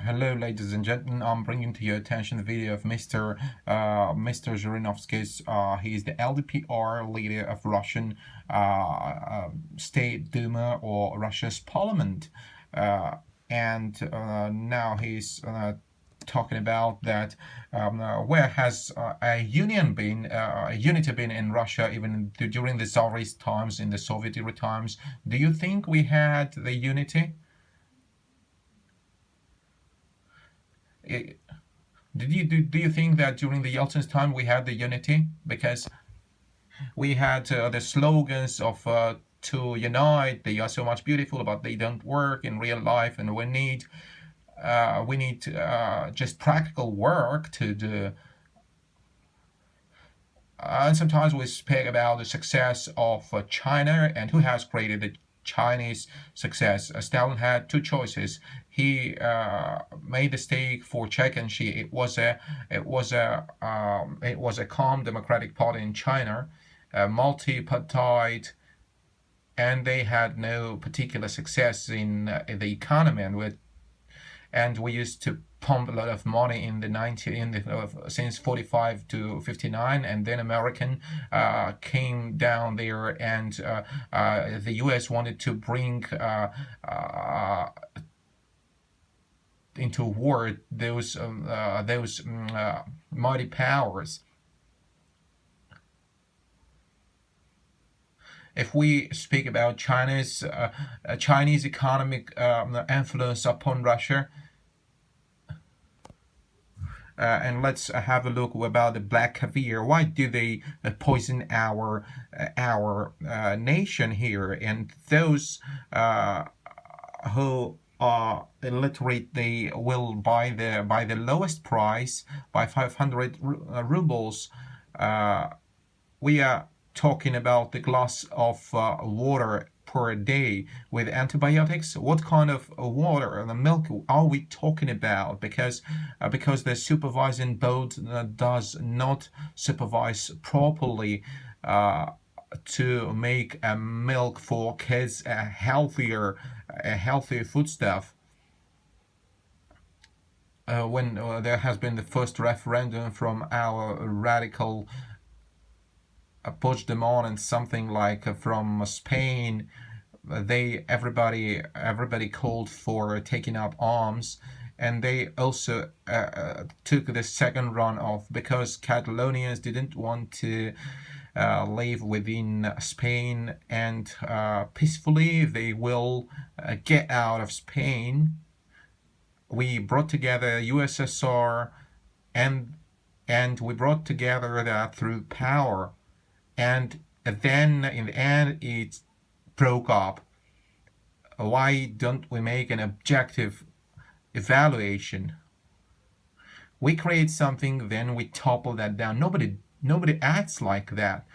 Hello, ladies and gentlemen. I'm bringing to your attention the video of Mr. Zhirinovsky. He is the LDPR leader of Russian State Duma or Russia's parliament, and now he's talking about that where has a unity been in Russia even during the Tsarist times, in the Soviet era times. Do you think we had the unity? Do you think that during the Yeltsin's time we had the unity? Because we had the slogans of to unite, they are so much beautiful, but they don't work in real life, and we need just practical work to do. And sometimes we speak about the success of China and who has created the Chinese success. Stalin had two choices. He made the stake for Czech and Xi. It was a calm democratic party in China, multi-partite, and they had no particular success in the economy, and we used to pump a lot of money in since 45 to 59, and then American came down there, and the U.S. wanted to bring into war those mighty powers. If we speak about Chinese economic influence upon Russia, and let's have a look about the black caviar. Why do they poison our nation here? And those who are illiterate, they will buy the lowest price, by 500 rubles. We are talking about the glass of water per day with antibiotics. What kind of water and milk are we talking about? Because the supervising board does not supervise properly to make milk for kids a healthier foodstuff. When there has been the first referendum from our radical Puigdemont and something like from Spain, everybody called for taking up arms, and they also took the second run off because Catalonians didn't want to live within Spain, and peacefully they will get out of Spain. We brought together USSR, and we brought together that through power, and then in the end it broke up. Why don't we make an objective evaluation? We create something, then we topple that down. Nobody acts like that.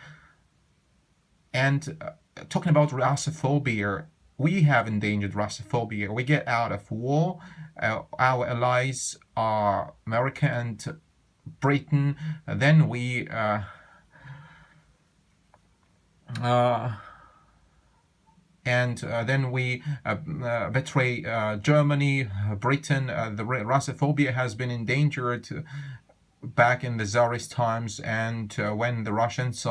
And talking about Russophobia, we have endangered Russophobia. We get out of war. Our allies are America and Britain. Then we betray Germany, Britain. The Russophobia has been endangered back in the Tsarist times, and when the Russians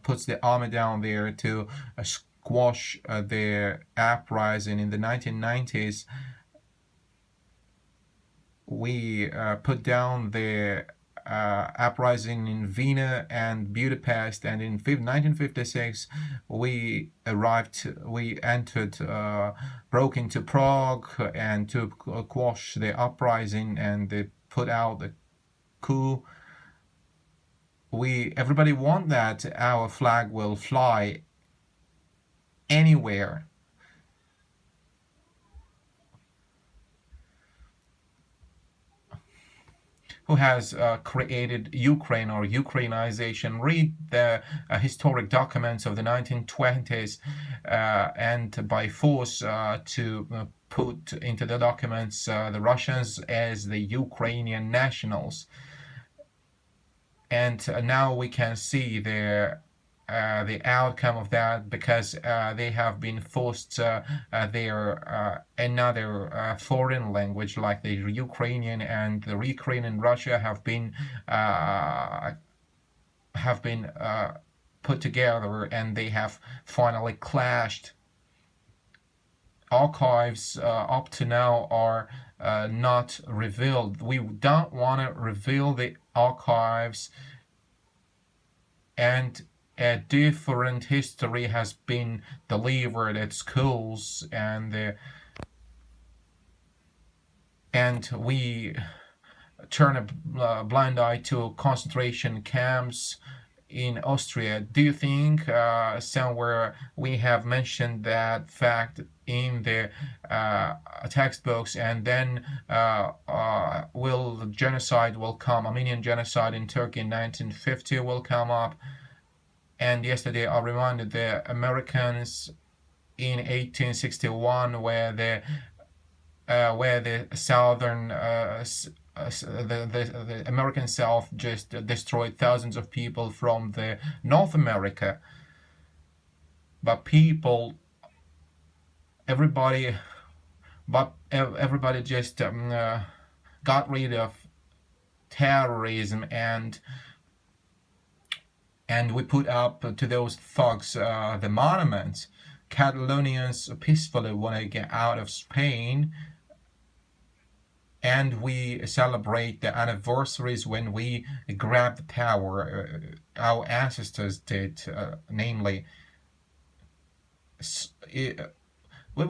puts the army down there to squash the uprising in the 1990s, we put down the uprising in Vienna and Budapest, and in 1956 we broke into Prague and to quash the uprising, and they put out the coup. Everybody want that our flag will fly anywhere. Who has created Ukraine or Ukrainization? Read the historic documents of the 1920s, and by force to put into the documents the Russians as the Ukrainian nationals. And now we can see the outcome of that, because they have been forced their another foreign language like the Ukrainian, and the Ukraine and Russia have been put together, and they have finally clashed. Archives up to now are not revealed. We don't want to reveal the archives, and a different history has been delivered at schools, and we turn a blind eye to concentration camps in Austria. Do you think somewhere we have mentioned that fact in the textbooks, and then will genocide will come, Armenian genocide in Turkey in 1950 will come up? And yesterday I reminded the Americans in 1861, where the southern the American South just destroyed thousands of people from the North America. But everybody just got rid of terrorism, and we put up to those thugs the monuments. Catalonians peacefully want to get out of Spain, and we celebrate the anniversaries when we grab the power. Our ancestors did, namely. We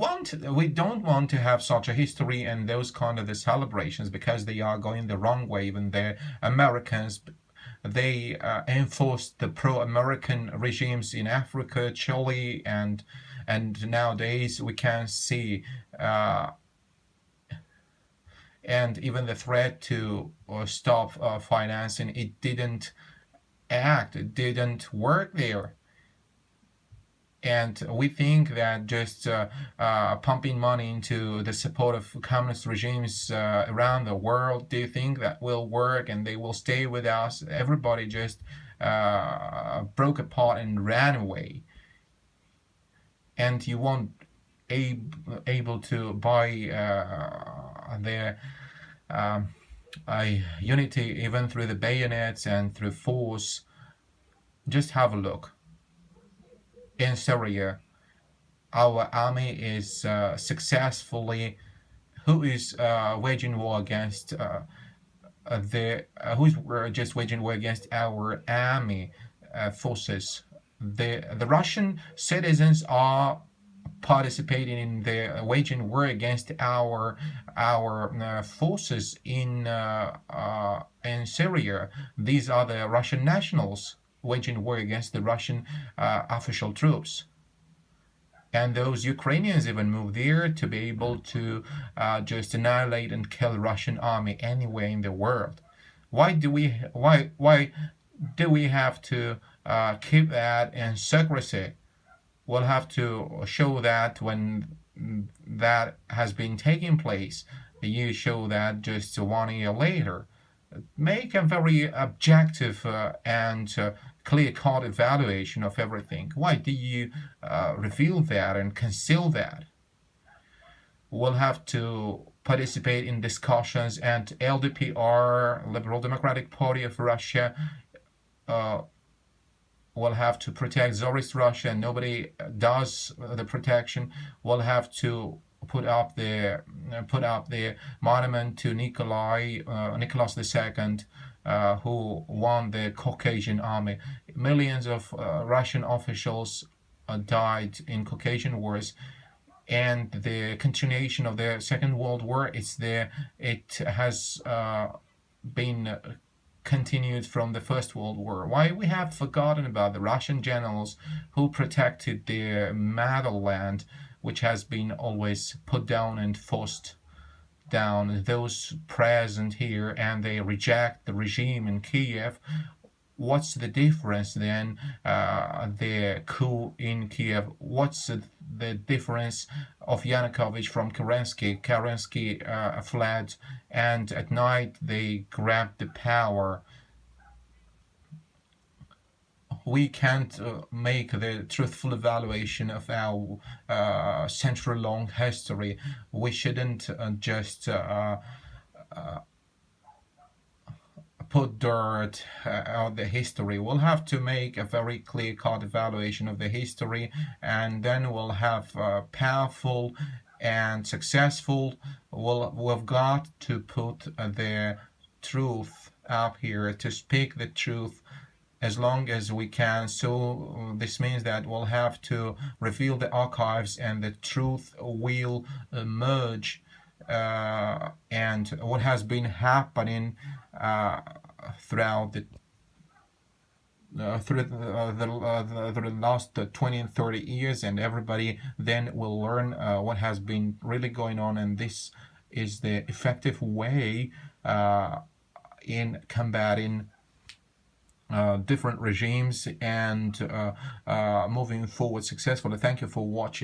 don't want to have such a history and those kind of the celebrations, because they are going the wrong way. Even the Americans, they enforced the pro-American regimes in Africa, Chile, and nowadays we can see. And even the threat to stop financing, it didn't work there. And we think that just pumping money into the support of communist regimes around the world, do you think that will work and they will stay with us? Everybody just broke apart and ran away. And you won't able to buy their unity even through the bayonets and through force. Just have a look. In Syria, our army is successfully waging war against who's just waging war against our army forces. The Russian citizens are participating in the waging war against our forces in Syria. These are the Russian nationals waging war against the Russian official troops. And those Ukrainians even moved there to be able to just annihilate and kill the Russian army anywhere in the world. Why do we have to keep that in secrecy? We'll have to show that when that has been taking place. You show that just 1 year later. Make a very objective and clear-cut evaluation of everything. Why do you reveal that and conceal that? We'll have to participate in discussions, and LDPR, Liberal Democratic Party of Russia, will have to protect Tsarist Russia, and nobody does the protection. We'll have to put up the monument to Nicholas II, who won the Caucasian army. Millions of Russian officials died in Caucasian wars, and the continuation of the Second World War, it has been continued from the First World War. Why we have forgotten about the Russian generals who protected their motherland, which has been always put down and forced down. Those present here, and they reject the regime in Kiev. What's the difference then? The coup in Kiev. What's the difference of Yanukovych from Kerensky? Kerensky fled, and at night they grabbed the power. we can't make the truthful evaluation of our century-long history. We shouldn't just put dirt on the history. We'll have to make a very clear-cut evaluation of the history, and then we'll have powerful and successful. We've got to put the truth up here, to speak the truth as long as we can. So this means that we'll have to reveal the archives, and the truth will emerge. And what has been happening throughout the last 20 and 30 years, and everybody then will learn what has been really going on, and this is the effective way in combating different regimes and moving forward successfully. Thank you for watching.